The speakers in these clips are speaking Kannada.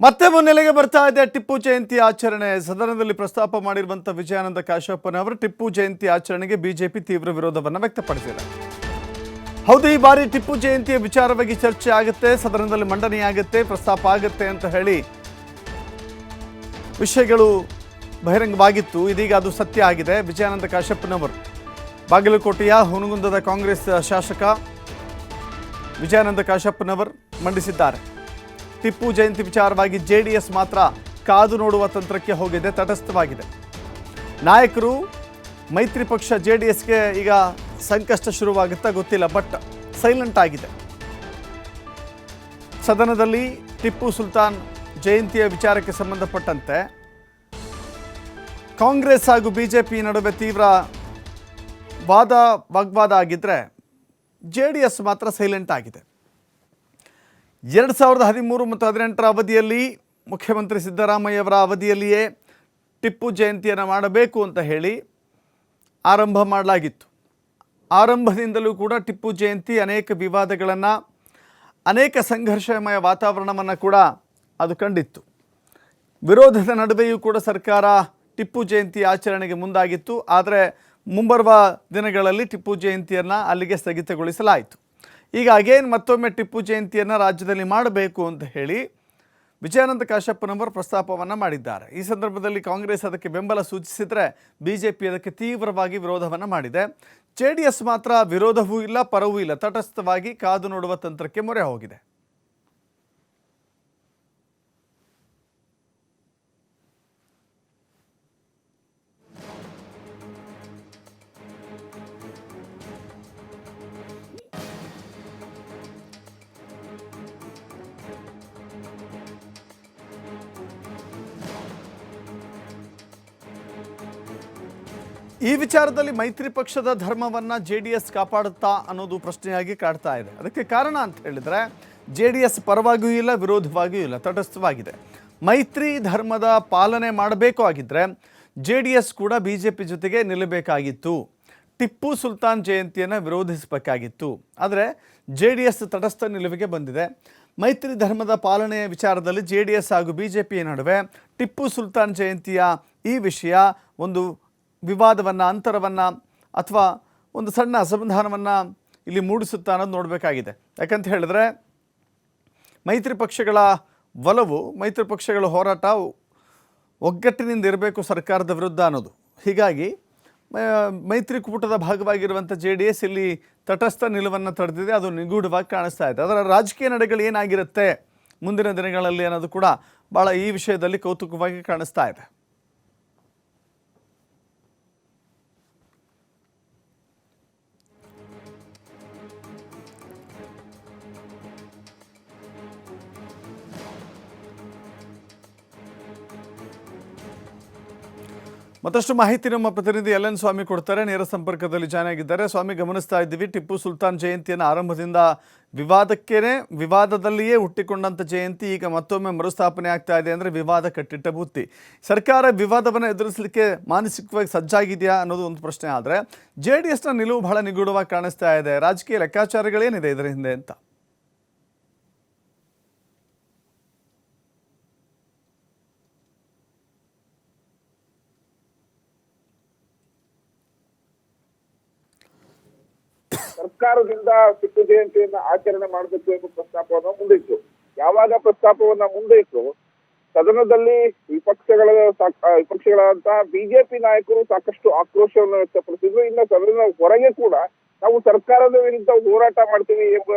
ಮತ್ತೆ ಮುನ್ನೆಲೆಗೆ ಬರ್ತಾ ಇದೆ ಟಿಪ್ಪು ಜಯಂತಿ ಆಚರಣೆ. ಸದನದಲ್ಲಿ ಪ್ರಸ್ತಾಪ ಮಾಡಿರುವಂಥ ವಿಜಯಾನಂದ ಕಾಶಪ್ಪನವರು ಟಿಪ್ಪು ಜಯಂತಿ ಆಚರಣೆಗೆ ಬಿಜೆಪಿ ತೀವ್ರ ವಿರೋಧವನ್ನು ವ್ಯಕ್ತಪಡಿಸಿದೆ. ಹೌದು, ಈ ಬಾರಿ ಟಿಪ್ಪು ಜಯಂತಿಯ ವಿಚಾರವಾಗಿ ಚರ್ಚೆ ಆಗುತ್ತೆ, ಸದನದಲ್ಲಿ ಮಂಡನೆಯಾಗುತ್ತೆ, ಪ್ರಸ್ತಾಪ ಆಗುತ್ತೆ ಅಂತ ಹೇಳಿ ವಿಷಯಗಳು ಬಹಿರಂಗವಾಗಿತ್ತು. ಇದೀಗ ಅದು ಸತ್ಯ ಆಗಿದೆ. ವಿಜಯಾನಂದ ಕಾಶಪ್ಪನವರು ಬಾಗಲಕೋಟೆಯ ಹುನಗುಂದದ ಕಾಂಗ್ರೆಸ್ ಶಾಸಕ ವಿಜಯಾನಂದ ಕಾಶಪ್ಪನವರು ಮಂಡಿಸಿದ್ದಾರೆ. ಟಿಪ್ಪು ಜಯಂತಿ ವಿಚಾರವಾಗಿ ಜೆಡಿಎಸ್ ಮಾತ್ರ ಕಾದು ನೋಡುವ ತಂತ್ರಕ್ಕೆ ಹೋಗಿದೆ, ತಟಸ್ಥವಾಗಿದೆ. ನಾಯಕರು ಮೈತ್ರಿ ಪಕ್ಷ ಜೆಡಿಎಸ್ಗೆ ಈಗ ಸಂಕಷ್ಟ ಶುರುವಾಗುತ್ತಾ ಗೊತ್ತಿಲ್ಲ, ಬಟ್ ಸೈಲೆಂಟ್ ಆಗಿದೆ. ಸದನದಲ್ಲಿ ಟಿಪ್ಪು ಸುಲ್ತಾನ್ ಜಯಂತಿಯ ವಿಚಾರಕ್ಕೆ ಸಂಬಂಧಪಟ್ಟಂತೆ ಕಾಂಗ್ರೆಸ್ ಹಾಗೂ ಬಿಜೆಪಿ ನಡುವೆ ತೀವ್ರ ವಾಗ್ವಾದ ಆಗಿದ್ದರೆ ಜೆಡಿಎಸ್ ಮಾತ್ರ ಸೈಲೆಂಟ್ ಆಗಿದೆ. 2013 ಮತ್ತು 2018 ಅವಧಿಯಲ್ಲಿ ಮುಖ್ಯಮಂತ್ರಿ ಸಿದ್ದರಾಮಯ್ಯವರ ಅವಧಿಯಲ್ಲಿಯೇ ಟಿಪ್ಪು ಜಯಂತಿಯನ್ನು ಮಾಡಬೇಕು ಅಂತ ಹೇಳಿ ಆರಂಭ ಮಾಡಲಾಗಿತ್ತು. ಆರಂಭದಿಂದಲೂ ಕೂಡ ಟಿಪ್ಪು ಜಯಂತಿ ಅನೇಕ ವಿವಾದಗಳನ್ನು, ಅನೇಕ ಸಂಘರ್ಷಮಯ ವಾತಾವರಣವನ್ನು ಕೂಡ ಅದು ಕಂಡಿತ್ತು. ವಿರೋಧದ ನಡುವೆಯೂ ಕೂಡ ಸರ್ಕಾರ ಟಿಪ್ಪು ಜಯಂತಿ ಆಚರಣೆಗೆ ಮುಂದಾಗಿತ್ತು. ಆದರೆ ಮುಂಬರುವ ದಿನಗಳಲ್ಲಿ ಟಿಪ್ಪು ಜಯಂತಿಯನ್ನು ಅಲ್ಲಿಗೆ ಸ್ಥಗಿತಗೊಳಿಸಲಾಯಿತು. ಈಗ ಅಗೇನ್ ಮತ್ತೊಮ್ಮೆ ಟಿಪ್ಪು ಜಯಂತಿಯನ್ನು ರಾಜ್ಯದಲ್ಲಿ ಮಾಡಬೇಕು ಅಂತ ಹೇಳಿ ವಿಜಯಾನಂದ ಕಾಶಪ್ಪನವರು ಪ್ರಸ್ತಾಪವನ್ನು ಮಾಡಿದ್ದಾರೆ. ಈ ಸಂದರ್ಭದಲ್ಲಿ ಕಾಂಗ್ರೆಸ್ ಅದಕ್ಕೆ ಬೆಂಬಲ ಸೂಚಿಸಿದರೆ ಬಿಜೆಪಿ ಅದಕ್ಕೆ ತೀವ್ರವಾಗಿ ವಿರೋಧವನ್ನು ಮಾಡಿದೆ. ಜೆಡಿಎಸ್ ಮಾತ್ರ ವಿರೋಧವೂ ಇಲ್ಲ, ಪರವೂ ಇಲ್ಲ, ತಟಸ್ಥವಾಗಿ ಕಾದು ನೋಡುವ ತಂತ್ರಕ್ಕೆ ಮೊರೆ ಹೋಗಿದೆ. ಈ ವಿಚಾರದಲ್ಲಿ ಮೈತ್ರಿ ಪಕ್ಷದ ಧರ್ಮವನ್ನು ಜೆಡಿಎಸ್ ಕಾಪಾಡುತ್ತಾ ಅನ್ನೋದು ಪ್ರಶ್ನೆಯಾಗಿ ಕಾಡ್ತಾ ಇದೆ. ಅದಕ್ಕೆ ಕಾರಣ ಅಂತ ಹೇಳಿದರೆ ಜೆಡಿಎಸ್ ಪರವಾಗಿಯೂ ಇಲ್ಲ, ವಿರೋಧವಾಗಿಯೂ ಇಲ್ಲ, ತಟಸ್ಥವಾಗಿದೆ. ಮೈತ್ರಿ ಧರ್ಮದ ಪಾಲನೆ ಮಾಡಬೇಕು ಆಗಿದ್ದರೆ ಜೆಡಿಎಸ್ ಕೂಡ ಬಿಜೆಪಿ ಜೊತೆಗೆ ನಿಲ್ಲಬೇಕಾಗಿತ್ತು. ಟಿಪ್ಪು ಸುಲ್ತಾನ್ ಜಯಂತಿಯನ್ನು ವಿರೋಧಿಸಬೇಕಾಗಿತ್ತು. ಆದರೆ ಜೆಡಿಎಸ್ ತಟಸ್ಥ ನಿಲುವಿಗೆ ಬಂದಿದೆ. ಮೈತ್ರಿ ಧರ್ಮದ ಪಾಲನೆಯ ವಿಚಾರದಲ್ಲಿ ಜೆಡಿಎಸ್ ಹಾಗೂ ಬಿಜೆಪಿಯ ನಡುವೆ ಟಿಪ್ಪು ಸುಲ್ತಾನ್ ಜಯಂತಿಯ ಈ ವಿಷಯ ಒಂದು ವಿವಾದವನ್ನು, ಅಂತರವನ್ನು ಅಥವಾ ಒಂದು ಸಣ್ಣ ಅಸಮಾಧಾನವನ್ನು ಇಲ್ಲಿ ಮೂಡಿಸುತ್ತಾ ಅನ್ನೋದು ನೋಡಬೇಕಾಗಿದೆ. ಯಾಕಂತ ಹೇಳಿದ್ರೆ ಮೈತ್ರಿ ಪಕ್ಷಗಳ ಒಲವು, ಮೈತ್ರಿ ಪಕ್ಷಗಳ ಹೋರಾಟ ಒಗ್ಗಟ್ಟಿನಿಂದ ಇರಬೇಕು ಸರ್ಕಾರದ ವಿರುದ್ಧ ಅನ್ನೋದು. ಹೀಗಾಗಿ ಮೈತ್ರಿಕೂಟದ ಭಾಗವಾಗಿರುವಂಥ ಜೆಡಿಎಸ್ ಇಲ್ಲಿ ತಟಸ್ಥ ನಿಲುವನ್ನು ತಡೆದಿದೆ. ಅದು ನಿಗೂಢವಾಗಿ ಕಾಣಿಸ್ತಾ ಇದೆ. ಅದರ ರಾಜಕೀಯ ನಡೆಗಳು ಏನಾಗಿರುತ್ತೆ ಮುಂದಿನ ದಿನಗಳಲ್ಲಿ ಅನ್ನೋದು ಕೂಡ ಭಾಳ ಈ ವಿಷಯದಲ್ಲಿ ಕೌತುಕವಾಗಿ ಕಾಣಿಸ್ತಾ ಇದೆ. ಮತ್ತಷ್ಟು ಮಾಹಿತಿ ನಮ್ಮ ಪ್ರತಿನಿಧಿ ಎಲ್ ಎನ್ ಸ್ವಾಮಿ ಕೊಡ್ತಾರೆ, ನೇರ ಸಂಪರ್ಕದಲ್ಲಿ ಜಾಯ್ನ್ ಆಗಿದ್ದಾರೆ. ಸ್ವಾಮಿ, ಗಮನಿಸ್ತಾ ಇದ್ದೀವಿ ಟಿಪ್ಪು ಸುಲ್ತಾನ್ ಜಯಂತಿಯನ್ನು ಆರಂಭದಿಂದ ವಿವಾದದಲ್ಲಿಯೇ ಹುಟ್ಟಿಕೊಂಡಂಥ ಜಯಂತಿ ಈಗ ಮತ್ತೊಮ್ಮೆ ಮರುಸ್ಥಾಪನೆ ಆಗ್ತಾ ಇದೆ ಅಂದರೆ ವಿವಾದ ಕಟ್ಟಿಟ್ಟ ಬುತ್ತಿ. ಸರ್ಕಾರ ವಿವಾದವನ್ನು ಎದುರಿಸಲಿಕ್ಕೆ ಮಾನಸಿಕವಾಗಿ ಸಜ್ಜಾಗಿದೆಯಾ ಅನ್ನೋದು ಒಂದು ಪ್ರಶ್ನೆ. ಆದರೆ ಜೆಡಿಎಸ್ನ ನಿಲುವು ಬಹಳ ನಿಗೂಢವಾಗಿ ಕಾಣಿಸ್ತಾ ಇದೆ. ರಾಜಕೀಯ ಲೆಕ್ಕಾಚಾರಗಳೇನಿದೆ ಇದರ ಹಿಂದೆ ಅಂತ? ಸರ್ಕಾರದಿಂದ ಟಿಪ್ಪು ಜಯಂತಿಯನ್ನ ಆಚರಣೆ ಮಾಡಬೇಕು ಎಂಬ ಪ್ರಸ್ತಾಪವನ್ನ ಮುಂದಿಟ್ಟು, ಯಾವಾಗ ಪ್ರಸ್ತಾಪವನ್ನ ಮುಂದಿಟ್ಟು ಸದನದಲ್ಲಿ ವಿಪಕ್ಷಗಳಂತ ಬಿಜೆಪಿ ನಾಯಕರು ಸಾಕಷ್ಟು ಆಕ್ರೋಶವನ್ನು ವ್ಯಕ್ತಪಡಿಸಿದ್ರು. ಇನ್ನು ಸದನದ ಹೊರಗೆ ಕೂಡ ನಾವು ಸರ್ಕಾರದ ವಿರುದ್ಧ ಹೋರಾಟ ಮಾಡ್ತೀವಿ ಎಂಬ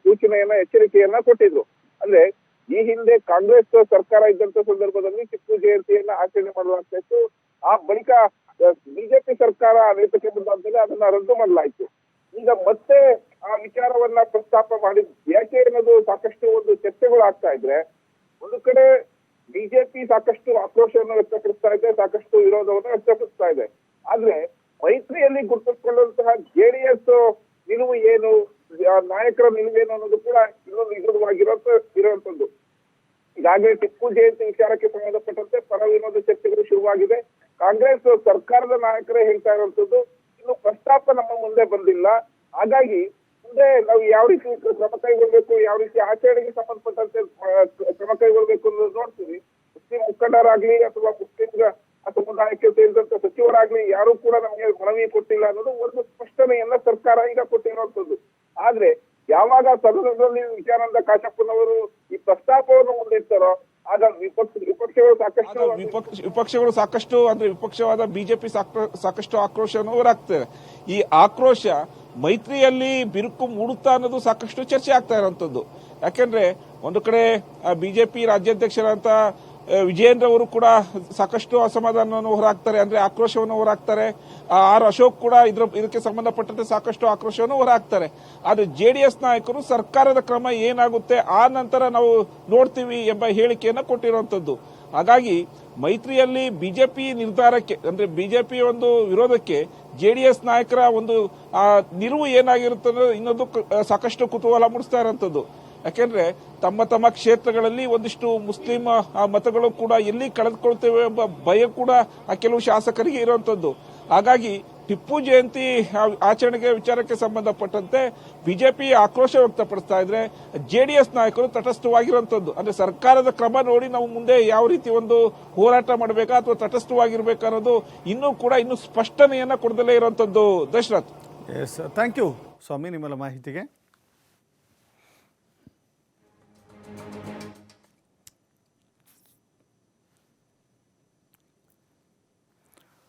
ಸೂಚನೆಯನ್ನ, ಎಚ್ಚರಿಕೆಯನ್ನ ಕೊಟ್ಟಿದ್ರು. ಅಂದ್ರೆ ಈ ಹಿಂದೆ ಕಾಂಗ್ರೆಸ್ ಸರ್ಕಾರ ಇದ್ದಂತ ಸಂದರ್ಭದಲ್ಲಿ ಟಿಪ್ಪು ಜಯಂತಿಯನ್ನ ಆಚರಣೆ ಮಾಡಲಾಗ್ತಾ ಇತ್ತು. ಆ ಬಳಿಕ ಬಿಜೆಪಿ ಸರ್ಕಾರ ನೇತೃತ್ವಕ್ಕೆ ಬಂದಾದ್ಮೇಲೆ ಅದನ್ನ ರದ್ದು ಮಾಡಲಾಯಿತು. ಈಗ ಮತ್ತೆ ಆ ವಿಚಾರವನ್ನ ಪ್ರಸ್ತಾಪ ಮಾಡಿದ್ ಯಾಕೆ ಅನ್ನೋದು ಸಾಕಷ್ಟು ಒಂದು ಚರ್ಚೆಗಳು ಆಗ್ತಾ ಇದ್ರೆ, ಒಂದು ಕಡೆ ಬಿಜೆಪಿ ಸಾಕಷ್ಟು ಆಕ್ರೋಶವನ್ನು ವ್ಯಕ್ತಪಡಿಸ್ತಾ ಇದೆ, ಸಾಕಷ್ಟು ವಿರೋಧವನ್ನು ವ್ಯಕ್ತಪಡಿಸ್ತಾ ಇದೆ. ಆದ್ರೆ ಮೈತ್ರಿಯಲ್ಲಿ ಗುರುತಿಸಿಕೊಳ್ಳುವಂತಹ ಜೆಡಿಎಸ್ ನಿಲುವು ಏನು, ನಾಯಕರ ನಿಲುವೇನು ಅನ್ನೋದು ಕೂಡ ಇನ್ನೊಂದು ಇರುವಂತದ್ದು. ಈಗಾಗಲೇ ಟಿಪ್ಪು ಜಯಂತಿ ವಿಚಾರಕ್ಕೆ ಸಂಬಂಧಪಟ್ಟಂತೆ ಪರ ವಿರೋಧ ಚರ್ಚೆಗಳು ಶುರುವಾಗಿದೆ. ಕಾಂಗ್ರೆಸ್ ಸರ್ಕಾರದ ನಾಯಕರೇ ಹೇಳ್ತಾ ಇರುವಂತದ್ದು, ಇನ್ನು ಪ್ರಸ್ತಾಪ ನಮ್ಮ ಮುಂದೆ ಬಂದಿಲ್ಲ, ಹಾಗಾಗಿ ಮುಂದೆ ನಾವು ಯಾವ ರೀತಿ ಕ್ರಮ ಕೈಗೊಳ್ಬೇಕು, ಯಾವ ರೀತಿ ಆಚರಣೆಗೆ ಸಂಬಂಧಪಟ್ಟಂತೆ ಕ್ರಮ ಕೈಗೊಳ್ಬೇಕು ಅನ್ನೋದು ನೋಡ್ತೀವಿ. ಮುಸ್ಲಿಂ ಮುಖಂಡರಾಗ್ಲಿ ಅಥವಾ ಮುಸ್ಲಿಂ ಸಮುದಾಯಕ್ಕೆ ಸೇರಿದಂತ ಸಚಿವರಾಗ್ಲಿ ಯಾರು ಕೂಡ ನಮಗೆ ಮನವಿ ಕೊಟ್ಟಿಲ್ಲ ಅನ್ನೋದು ಒಂದು ಸ್ಪಷ್ಟನೆಯನ್ನ ಸರ್ಕಾರ ಈಗ ಕೊಟ್ಟಿರುವಂತದ್ದು. ಆದ್ರೆ ಯಾವಾಗ ಸದನದಲ್ಲಿ ವಿಜಯಾನಂದ ಕಾಶಪ್ಪನವರು ಈ ಪ್ರಸ್ತಾಪವನ್ನು ಮುಂದಿಡ್ತಾರೋ ಆಗ ವಿಪಕ್ಷಗಳು ಸಾಕಷ್ಟು ಅಂದ್ರೆ ವಿಪಕ್ಷವಾದ ಬಿಜೆಪಿ ಸಾಕಷ್ಟು ಆಕ್ರೋಶವನ್ನು ಹೊರಹಾಕ್ತಾರೆ. ಈ ಆಕ್ರೋಶ ಮೈತ್ರಿಯಲ್ಲಿ ಬಿರುಕು ಮೂಡುತ್ತಾ ಅನ್ನೋದು ಸಾಕಷ್ಟು ಚರ್ಚೆ ಆಗ್ತಾ ಇರುವಂತದ್ದು. ಯಾಕೆಂದ್ರೆ ಒಂದು ಕಡೆ ಬಿಜೆಪಿ ರಾಜ್ಯಾಧ್ಯಕ್ಷರಂತ ವಿಜಯೇಂದ್ರ ಅವರು ಕೂಡ ಸಾಕಷ್ಟು ಅಸಮಾಧಾನವನ್ನು ಹೊರಹಾಕ್ತಾರೆ, ಅಂದ್ರೆ ಆಕ್ರೋಶವನ್ನು ಹೊರಹಾಕ್ತಾರೆ. ಆರ್ ಅಶೋಕ್ ಕೂಡ ಇದಕ್ಕೆ ಸಂಬಂಧಪಟ್ಟಂತೆ ಸಾಕಷ್ಟು ಆಕ್ರೋಶವನ್ನು ಹೊರಹಾಕ್ತಾರೆ. ಆದ್ರೆ ಜೆಡಿಎಸ್ ನಾಯಕರು ಸರ್ಕಾರದ ಕ್ರಮ ಏನಾಗುತ್ತೆ ಆ ನಂತರ ನಾವು ನೋಡ್ತೀವಿ ಎಂಬ ಹೇಳಿಕೆಯನ್ನು ಕೊಟ್ಟಿರುವಂತದ್ದು. ಹಾಗಾಗಿ ಮೈತ್ರಿಯಲ್ಲಿ ಬಿಜೆಪಿ ನಿರ್ಧಾರಕ್ಕೆ ಅಂದ್ರೆ ಬಿಜೆಪಿ ಒಂದು ವಿರೋಧಕ್ಕೆ ಜೆಡಿಎಸ್ ನಾಯಕರ ಒಂದು ನಿಲುವು ಏನಾಗಿರುತ್ತದೆ ಇನ್ನೊಂದು ಸಾಕಷ್ಟು ಕುತೂಹಲ ಮೂಡಿಸ್ತಾ ಇರುವಂತದ್ದು. ಯಾಕೆಂದ್ರೆ ತಮ್ಮ ತಮ್ಮ ಕ್ಷೇತ್ರಗಳಲ್ಲಿ ಒಂದಿಷ್ಟು ಮುಸ್ಲಿಂ ಮತಗಳು ಕೂಡ ಎಲ್ಲಿ ಕಳೆದುಕೊಳ್ತೇವೆ ಎಂಬ ಭಯ ಕೂಡ ಕೆಲವು ಶಾಸಕರಿಗೆ ಇರುವಂತದ್ದು. ಹಾಗಾಗಿ ಟಿಪ್ಪು ಜಯಂತಿ ಆಚರಣೆಗೆ ವಿಚಾರಕ್ಕೆ ಸಂಬಂಧಪಟ್ಟಂತೆ ಬಿಜೆಪಿ ಆಕ್ರೋಶ ವ್ಯಕ್ತಪಡಿಸ್ತಾ ಇದ್ರೆ ಜೆಡಿಎಸ್ ನಾಯಕರು ತಟಸ್ಥವಾಗಿರುವಂತದ್ದು. ಅಂದ್ರೆ ಸರ್ಕಾರದ ಕ್ರಮ ನೋಡಿ ನಾವು ಮುಂದೆ ಯಾವ ರೀತಿ ಒಂದು ಹೋರಾಟ ಮಾಡಬೇಕಾ ಅಥವಾ ತಟಸ್ಥವಾಗಿರ್ಬೇಕಾ ಅನ್ನೋದು ಇನ್ನೂ ಸ್ಪಷ್ಟನೆಯನ್ನ ಕೊಡದಲ್ಲೇ ಇರುವಂತದ್ದು. ದಶರಥ್. ಎಸ್, ಥ್ಯಾಂಕ್ ಯು ಸ್ವಾಮಿ ನಿಮ್ಮೆಲ್ಲ ಮಾಹಿತಿಗೆ.